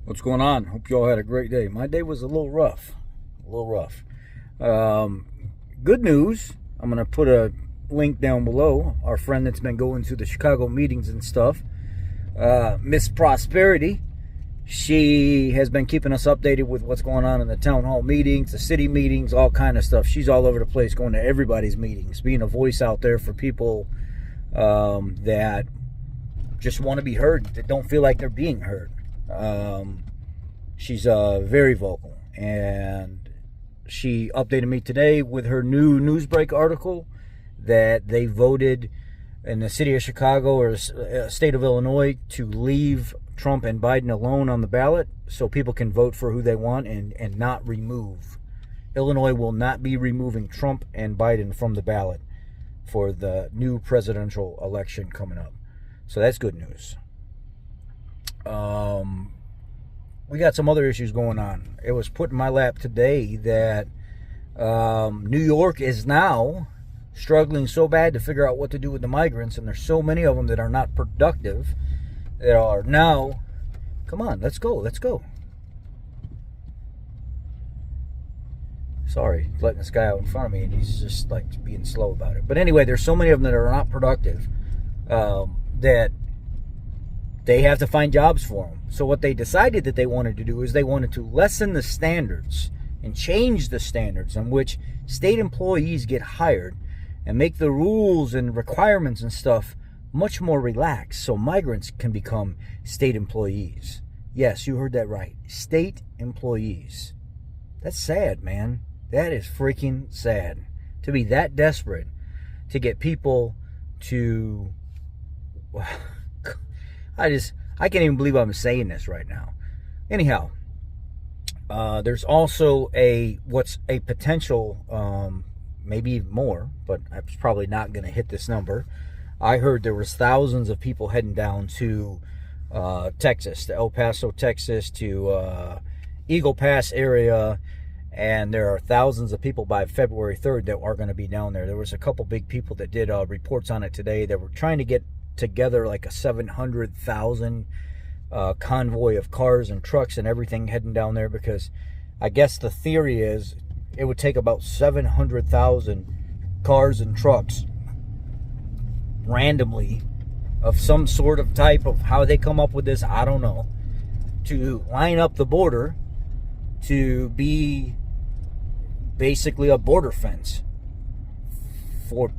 What's going on? Hope you all had a great day. My day was a little rough. Good news. I'm going to put a link down below. Our friend that's been going to the Chicago meetings and stuff, Miss Prosperity, she has been keeping us updated with what's going on in the town hall meetings, the city meetings, all kind of stuff. She's all over the place going to everybody's meetings, being a voice out there for people that just want to be heard, that don't feel like they're being heard. She's very vocal, and she updated me today with her new Newsbreak article that they voted in the city of Chicago or state of Illinois to leave Trump and Biden alone on the ballot so people can vote for who they want and not remove. Illinois will not be removing Trump and Biden from the ballot for the new presidential election coming up. So that's good news. We got some other issues going on. It was put in my lap today that New York is now struggling so bad to figure out what to do with the migrants, and there's so many of them that are not productive, that are now, come on, let's go. Sorry, letting this guy out in front of me, and he's just like being slow about it. But anyway, there's so many of them that are not productive that they have to find jobs for them. So what they decided that they wanted to do is they wanted to lessen the standards and change the standards in which state employees get hired and make the rules and requirements and stuff much more relaxed so migrants can become state employees. Yes, you heard that right. State employees. That's sad, man. That is freaking sad. To be that desperate to get people to... I can't even believe I'm saying this right now. Anyhow, there's also what's a potential, maybe even more, but I was probably not going to hit this number. I heard there was thousands of people heading down to Texas, to El Paso, Texas, to Eagle Pass area, and there are thousands of people by February 3rd that are going to be down there. There was a couple big people that did reports on it today that were trying to get together like a 700,000 convoy of cars and trucks and everything heading down there, because I guess the theory is it would take about 700,000 cars and trucks randomly of some sort of type of how they come up with this, I don't know, to line up the border to be basically a border fence for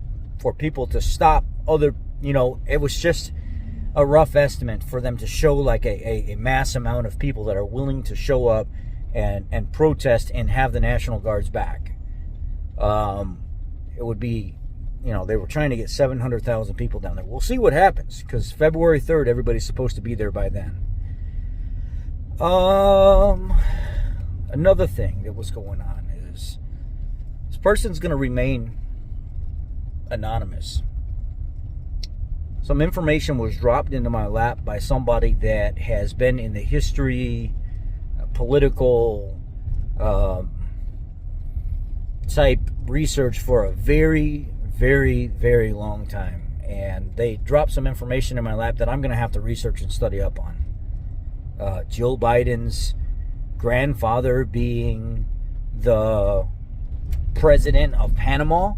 people to stop other. It was just a rough estimate for them to show like a mass amount of people that are willing to show up and protest and have the National Guards back. It would be, they were trying to get 700,000 people down there. We'll see what happens, because February 3rd, everybody's supposed to be there by then. Another thing that was going on is this person's going to remain anonymous. Some information was dropped into my lap by somebody that has been in the history, political type research for a very, very, very long time. And they dropped some information in my lap that I'm going to have to research and study up on. Joe Biden's grandfather being the president of Panama.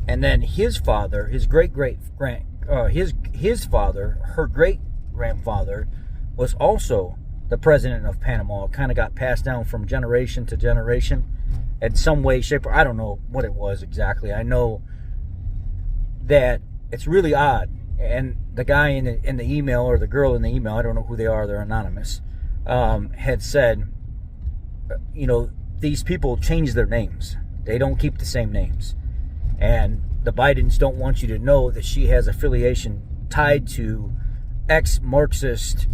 And then his father, his father, her great grandfather, was also the president of Panama. It kind of got passed down from generation to generation in some way, shape, or I don't know what it was exactly. I know that it's really odd. And the guy in the email, or the girl in the email, I don't know who they are, they're anonymous, had said, these people change their names. They don't keep the same names. And the Bidens don't want you to know that she has affiliation tied to ex-Marxist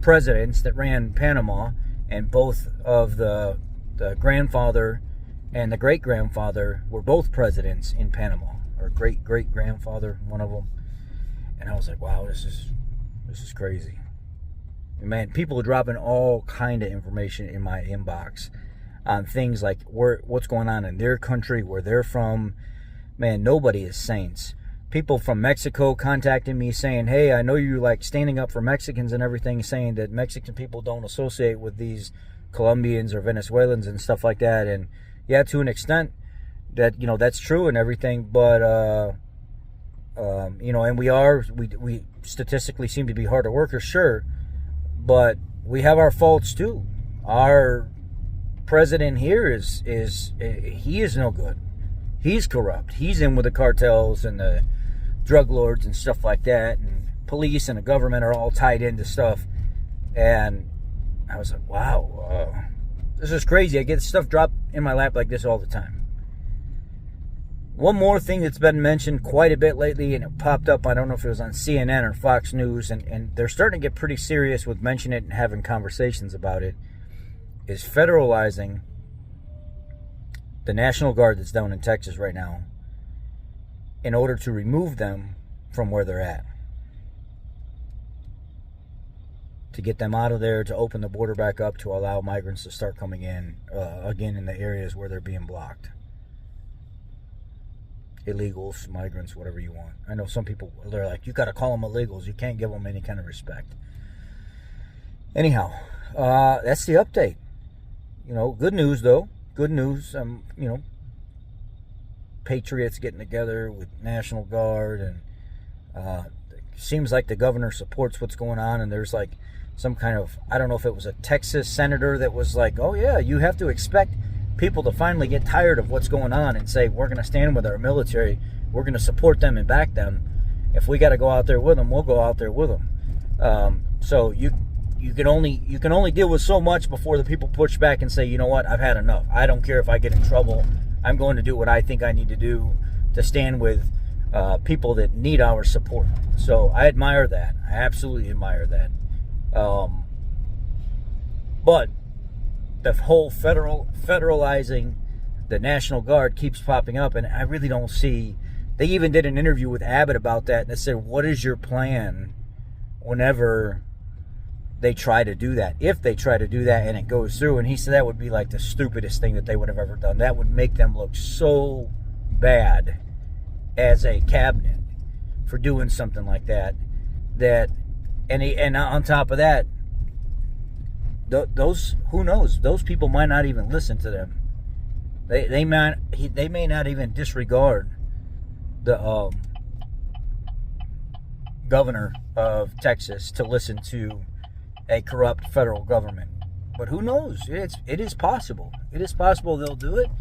presidents that ran Panama, and both of the grandfather and the great-grandfather were both presidents in Panama, or great-great-grandfather, one of them. And I was like, wow, this is crazy. And man, people are dropping all kind of information in my inbox on things like what's going on in their country, where they're from. Man, nobody is saints. people from Mexico contacting me saying, hey, I know you like standing up for Mexicans and everything, saying that Mexican people don't associate with these Colombians or Venezuelans and stuff like that. And yeah, to an extent that, you know, that's true and everything, but you know, and we statistically seem to be harder workers, sure, but we have our faults too. Our president here he is no good. He's corrupt. He's in with the cartels and the drug lords and stuff like that, and police and the government are all tied into stuff. And I was like, wow, this is crazy. I get stuff dropped in my lap like this all the time. One more thing that's been mentioned quite a bit lately, and it popped up, I don't know if it was on CNN or Fox News, and they're starting to get pretty serious with mentioning it and having conversations about it, is federalizing the National Guard that's down in Texas right now in order to remove them from where they're at. To get them out of there, to open the border back up, to allow migrants to start coming in again in the areas where they're being blocked. Illegals, migrants, whatever you want. I know some people, they're like, you got to call them illegals. You can't give them any kind of respect. Anyhow, that's the update. You know, good news though. Good news. You know, patriots getting together with National Guard, and seems like the governor supports what's going on. And there's like some kind of, I don't know if it was a Texas senator that was like, oh yeah, you have to expect people to finally get tired of what's going on and say, we're going to stand with our military, we're going to support them and back them. If we got to go out there with them, we'll go out there with them. So you can only deal with so much before the people push back and say, you know what, I've had enough. I don't care if I get in trouble. I'm going to do what I think I need to do to stand with people that need our support. So I admire that. I absolutely admire that. But the whole federalizing the National Guard keeps popping up, and I really don't see. They even did an interview with Abbott about that, and they said, what is your plan whenever they try to do that, if they try to do that and it goes through? And he said that would be like the stupidest thing that they would have ever done. That would make them look so bad as a cabinet for doing something like that. And on top of that, those, who knows, those people might not even listen to them. They may not even disregard the governor of Texas to listen to a corrupt federal government. But who knows? It is possible. It is possible they'll do it,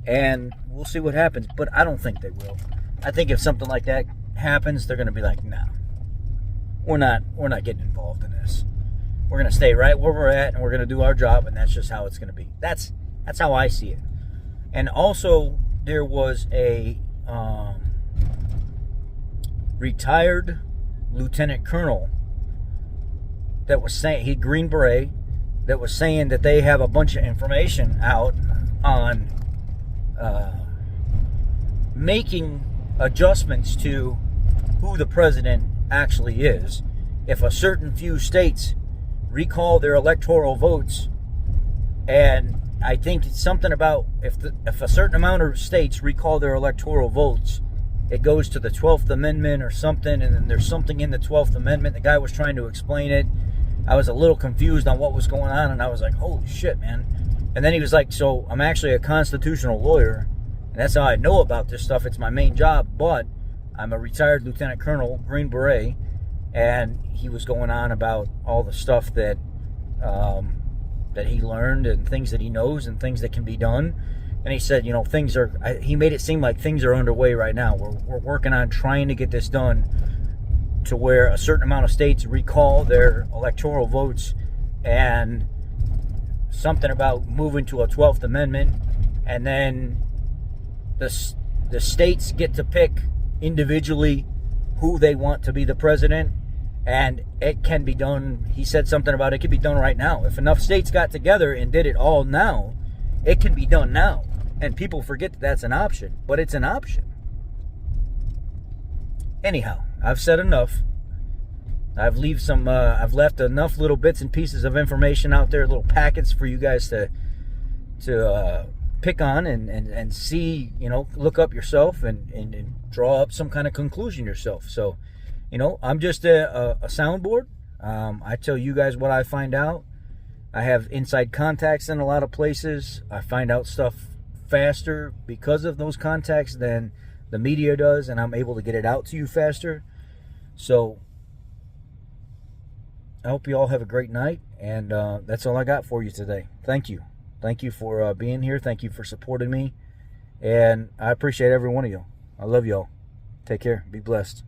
and we'll see what happens. But I don't think they will. I think if something like that happens, they're going to be like, no, we're not getting involved in this. We're going to stay right where we're at, and we're going to do our job, and that's just how it's going to be. That's how I see it. And also, there was a retired lieutenant colonel that was saying, he Green Beret, that was saying that they have a bunch of information out on making adjustments to who the president actually is. If a certain few states recall their electoral votes, and I think it's something about if a certain amount of states recall their electoral votes, it goes to the 12th Amendment or something, and then there's something in the 12th Amendment. The guy was trying to explain it. I was a little confused on what was going on, and I was like, holy shit, man. And then he was like, so I'm actually a constitutional lawyer, and that's how I know about this stuff. It's my main job, but I'm a retired lieutenant colonel, Green Beret, and he was going on about all the stuff that that he learned and things that he knows and things that can be done. And he said, you know, he made it seem like things are underway right now. We're working on trying to get this done to where a certain amount of states recall their electoral votes, and something about moving to a 12th Amendment, and then the states get to pick individually who they want to be the president, and it can be done. He said something about it can be done right now. If enough states got together and did it all now, it can be done now. And people forget that that's an option, but it's an option. Anyhow, I've said enough. I've left enough little bits and pieces of information out there, little packets for you guys to pick on and see, look up yourself and draw up some kind of conclusion yourself. So, I'm just a soundboard. I tell you guys what I find out. I have inside contacts in a lot of places. I find out stuff faster because of those contacts than the media does, and I'm able to get it out to you faster. So I hope you all have a great night, and that's all I got for you today. Thank you. Thank you for being here. Thank you for supporting me, and I appreciate every one of you. I love y'all. Take care. Be blessed.